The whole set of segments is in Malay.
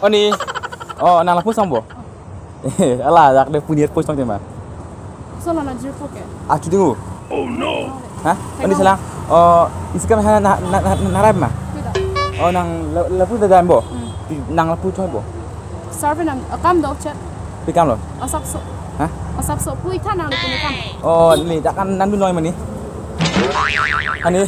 Oh ni. Oh nang lapus sambo. Alah dak de punya pos tong tema. Sono na jirpo ke. Ah cudingu. Oh no. Hah? Ini salang. Oh iskam ha narab ma. Oh nang lapus da dambo. Nang lapus choi bo. Serve nang kam do chat. Pikam lo. Asap so. Hah? Asap so pui tha nang le puni kam. Oh ni dak kan nan du noi ma ni. Ani.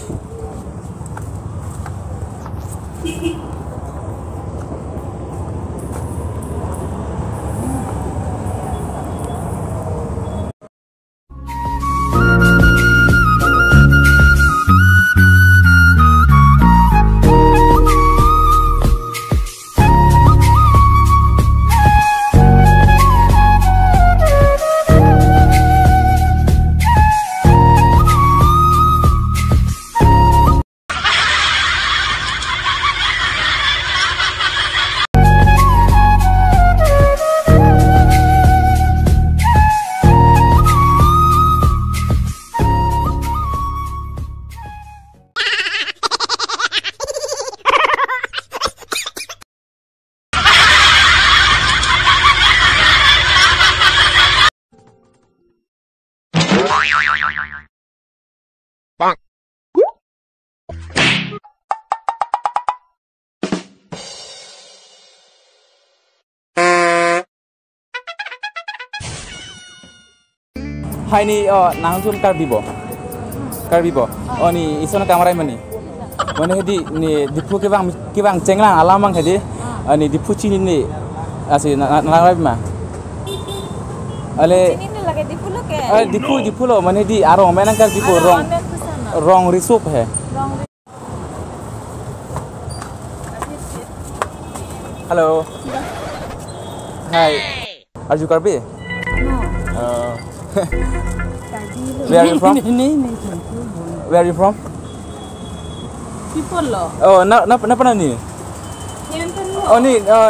Hai ni nang sum karbibo. Oh ni isona kamera mani. Mana hedi ni dipu ke bang cenglang alamang hedi. Ni dipu cini ni asi narab ma. Ale Ini lagi dipu lo ke? dipu lo mana hedi arong menang kar dipu rong risup hai. Hello. Hi. Are you Karbi? No. Where are you from? Where are you from? People lo. Oh, na pernah ni. Yan kan lo. Oh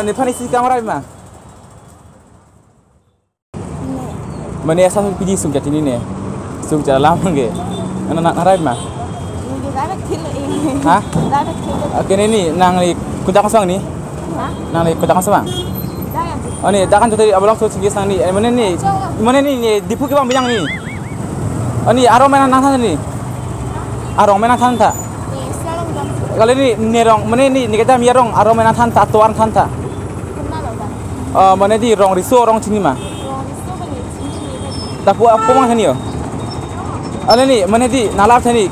ni panis si kamera ma. Mana asal pergi sung jati ni ne. Sung jalan lama ke. Anak narai ma. Ini dapat kilo ini. Hah? Dapat kilo. Oke ni nang ni kunjang kosong ni. Hah? Nang ni kunjang kosong. Jangan. Oh ni dah kan tadi abang tu sini sang ni. Mana ni dipu ke bang bilang ni. Oh ni arong mana nang sana ni. Arong mana sana tak? Ni salam jam. Kalau ni nerong mana ni kita mirong arong mana sana tak tuan sana tak. Kenal lo kan? Mana di rong risu rong sini mah. Orang itu kan ni. Tak puas apa mang ni yo. Ala ni mana di nalap ni.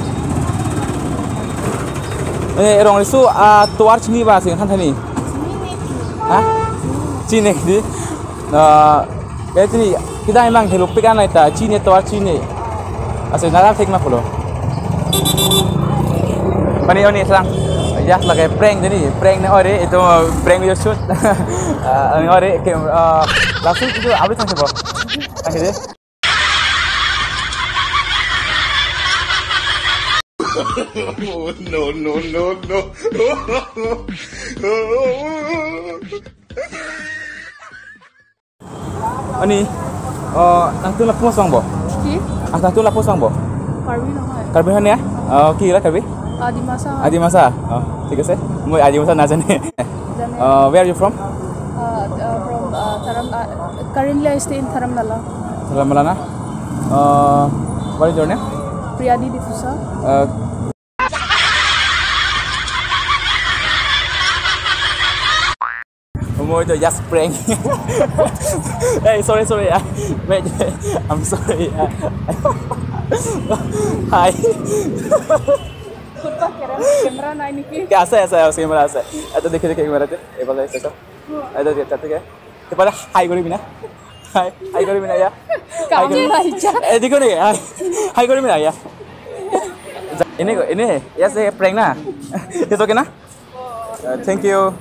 Rong risu tuar sini bah sing sana ni. Hah? Cine di. Ni kita memang hidup pekan lah ta. Cine tuar cine. Asal nalap tek mah pula. Pani ni selang. Ya lagi prank jadi prank ni ore itu prank video shoot. Ore langsung itu update sang sebab. Akhirnya. No. Ani, nang tu lapus sang bo. Ki? Nang tu lapus sang bo. Karbi lo hai. Karbi han ya? Okay lah karbi. Adi masa. Adi masa. ঠিক আছে. Moi adi masa na jane. Where are you from? From Dharam. Currently I stay in Dharamnala. Dharamnala na. What is your name? Priyadi Difusa. Moi itu just prank. Hey, sorry. Wait, I'm sorry. Hi. Kuda kamera na ini ki. कैसा है कैमरा से तो देखे कैमरा ते ए वाला ऐसा ऐसा देखते क्या ते पहले हाई करी बिना हाई करी बिना या Kamera aja. देखो नहीं हाई करी बिना या ini ya saya prank na itu oke na thank you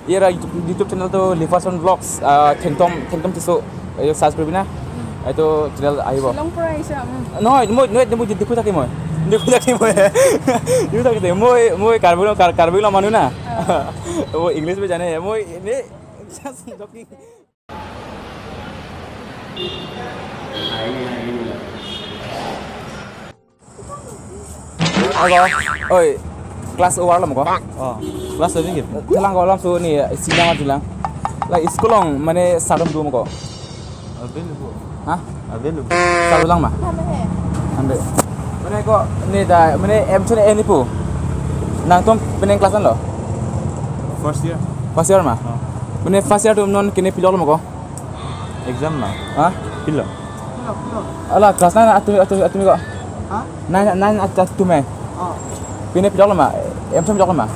ya YouTube channel tuh Livason Vlogs kentom tisu ayo subscribe na itu channel ayo Long price ya. no mau diku tak mo you tak itu moi karbulo manu na वो इंग्लिश में जाने हैं वो ini just joking Halo, oi, kelas awal lah mako. Kelas tadi gitu. Telang ko alam so ni sinang atulang. Lah sekolong mane sadom du mako. Available. Hah? Available. Sadulang mah. Kami he. Ambil. Mane ko ni da mane em chune ni pu. Nang tom peneng kelasan lo. First year. First year mah. Mane first year tu non kini pilol mako. Exam lah. Hah? Pilih. Ala kelas nine atu mi ko. Hah? Nine atu me. Kini pilol mah. Em chum pilol mah.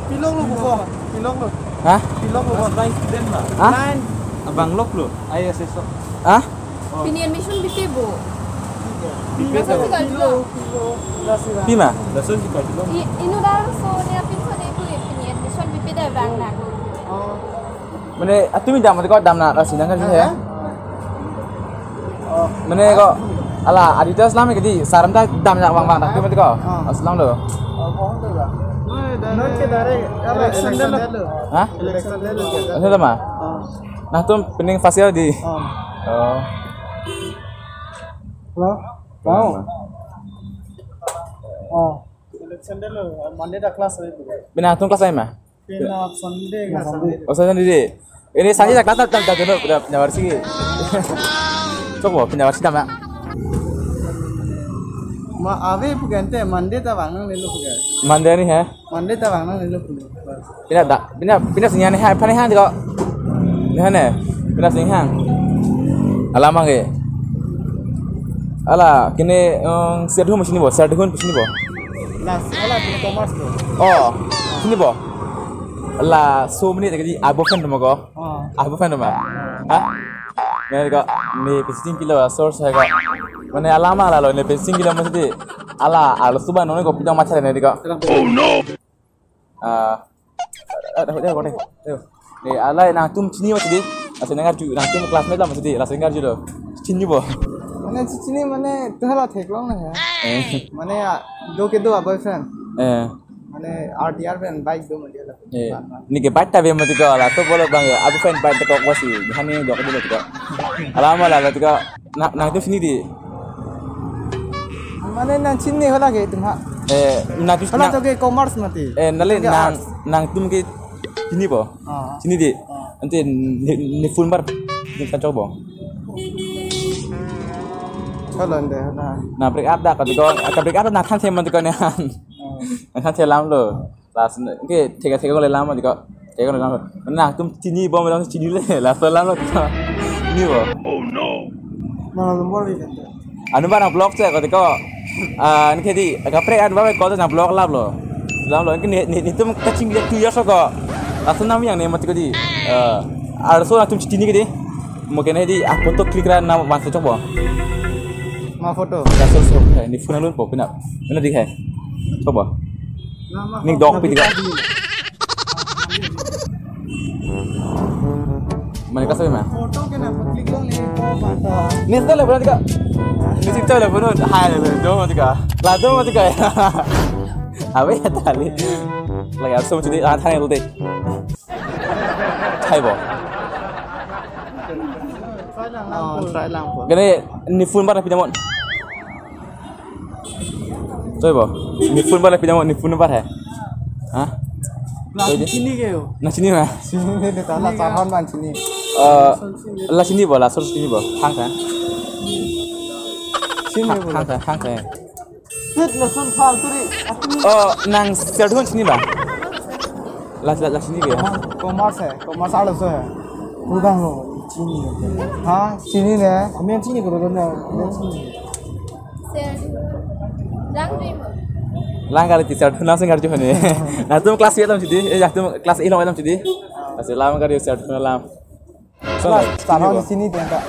Pilong lu buko. Pilong lu. Hah? Pilong lu. Nine student lah. Hah? Abang lok lo. ISS. Hah? Pinian mission BP bu. Pipet Masa tinggal juga. Pima? Lesson sih kalau Inu darah so ni apin so ni ku pinian mission BP dah bang nak. Mane atu mi dam ko dam na sinang kan he. Mane ko ala adita islam ke di saram ta dam nak wang tak tu ko. Aslam lo. Non ke dare election delu. Hah? Election delu ke. Asal lama. Nah tu pening fasil di. Oh. Hello. Wow. Election delu Monday da class hai. Bina tu kelas lain mah. Pina Sunday ka Sunday. Oh sana di. Ini saja kelas tak dulu udah penyawar sih. Coba penyawar sih dam. Ma ave pugante Monday ta wangang lelu pugan. Mande ni he. Monday ta wangang lelu pugan. Bina sinyal ni hai, pani hai juga. Ni ne. Bina sinyal. Alamang ke. Ala kini sedhun sini bo, sedhun sini bo. Last ala pina commerce lo. Oh, sini bo. Ala so many tadi abu fan tu mago. Abu fan tu mah. Hah? Ni ko ni pesing kilo source hai ko. Mane alama ala lo ni pesing kilo mesti ala subah none ko pidang macam ni ko. Oh no. Dah ko ni. Ni ala na tum chini mesti. Asal nengar ju, na tum classmate lah mesti. Asal nengar ju lo. Chini bo. Mane chichini mane tuhla theklong na hai. Mane do ke do boyfriend. Mane RTR friend bike do mane la. Ni ke baita be mati ko ala to bolo bang abu fan baita ko wasi. Hani do ko dulu ko. Alama la ko na tum sini di. Mane na chinni hola ke tumha. Na tum hola to ke commerce mati. Nale nang tum ke sini bo. Sini di. Nanti ni full bar ni kan coba. Hola nde hola. Na break up dah kalau break up nak kan saya mati ko ni han. Kan saya lam lo. Last ke tega ko le lam mati ko. Tega ko le lam. Na tum sini bo melang sini le. Last lam lo. Ni bo. Oh no. Mana nombor ni. Anu ba na blog saya ko ni ke di ka break up ba ko na blog lab lo. Lam lo ni tum kacing dia 2 years ago. Last nam yang ni mati ko di. Arso na tum sini ke di. Mungkin di aku to klik ra na masuk coba. Ma photo. Dasar so ni phone alun po pina. Mana dik hai? Coba. Ni dog pi juga. Mana kasih mah? Photo ke na klik long ni ko mata. Ni tak lepas juga. Ni sih tak lepas tu. Hai lepas tu mati ka. Lado mati ka. Awe ya tali. Lagi aku semua jadi thang yang tu. Hai bo. Try lang po. Gani ni phone bar pinjam. Coba. Ni phone bar pinjam ni phone bar hai. Hah? Sini ke yo? Nah sini mah. Sini ni tala sarhan ban sini. Lah sini bo, lah sini bo. Hang kan? Sini bo. Hang kan, hang kan. Set lesson phal turi. Oh, nang sedhun sini ba? Lah sini ke? Commerce hai, commerce आलस है. Udang lo, sini. हाँ, sini ne. हमें sini करो तो ना, हमें sini. Lang dream. Lang kali teacher langsung kerja ni. Nah tu kelas 1 sini, tu kelas 11 sini. Asal lama kerja teacher lam. Salah, sarhan sini tenda.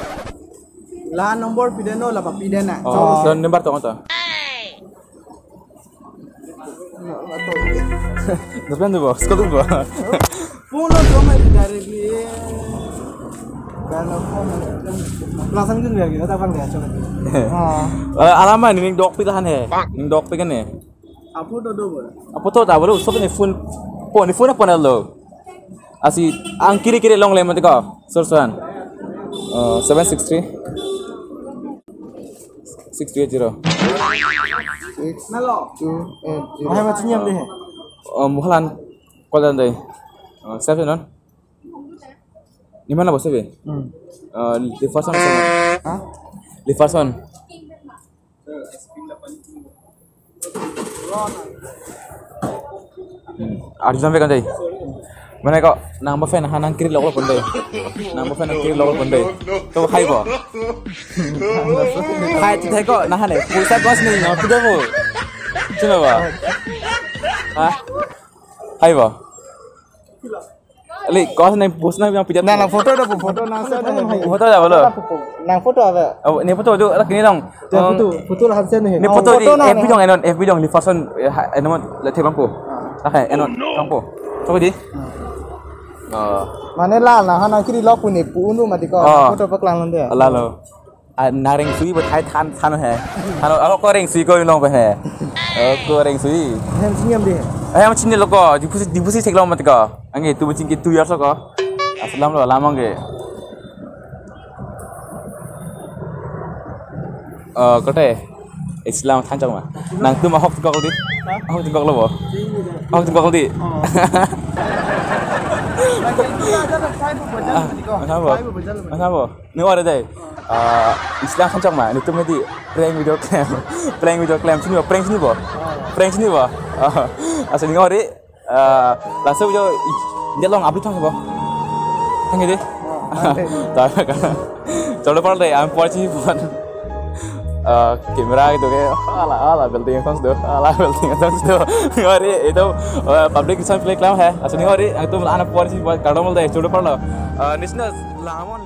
Lah nombor pideno lah pidena. Oh, dan nomor tu apa? Nasib tu bo, sekolah tu bo. Phone to मैं directly karena phone langsung tu lagi, tak bang dia coba. Alamat ni dog pilihan he, ni dog pilihan ni. Apa tu do bola? Apa tu tak boleh, so ni phone apa nak lo? Asi ang kiri long le mati ko, sorsuan. 763 680. Nalo. 280. Hai macam ni deh. Muhalan kolan deh. Siapa non? Di mana bos be? Liverson sama. Hah? Liverson. Ada sampai kan deh. Mana kok nang fan hanang kiri lokal pandai. Nang fan kiri lokal pandai. Tuh hai bo. Hai tu kok nah ne. Pulsa bos ni nak tu bo. Cuma ba. Hah? Hai bo. Ali kos ni bos na yang pijat. Nah, foto dah foto nasa dah. Foto dah boleh. Nang foto ada. Oh, ni foto tu kini dong. Foto lah hasil ni. Ni foto di FB dong enon FB dong Liverson enon letih bangku. Tak enon bangku. Coba di. Mana lah hanang kiri lok pun ni punu mati kau. Foto paklang lantai. Lalu naring sui buat hai tan he. Aku kau ring sui kau nong he. Kau ring sui. Hem senyum dia. Ayam cini lo kau dipusi sekelau mati kau. Angge tu macam gitu ya so kau. Aslam lo lama angge. Kote Islam thancang mah. Nang tu mah hok tu kau di. Hok tu kau lo bo. Hok tu kau di. Kenapa? Ni ada deh. Islam thancang mah. Ni tu mesti prank video claim sini bo. Prank sini bo. Asal ni ngori. Langsung jo dia long update thang bo. Thang ini. Tak kan. Coba pernah deh. I'm watching phone. Kamera gitu kayak ala building yang tu, ngori itu public reason play claim है, asal ngori itu anak polisi buat kadang malah coba pernah, nisna lamon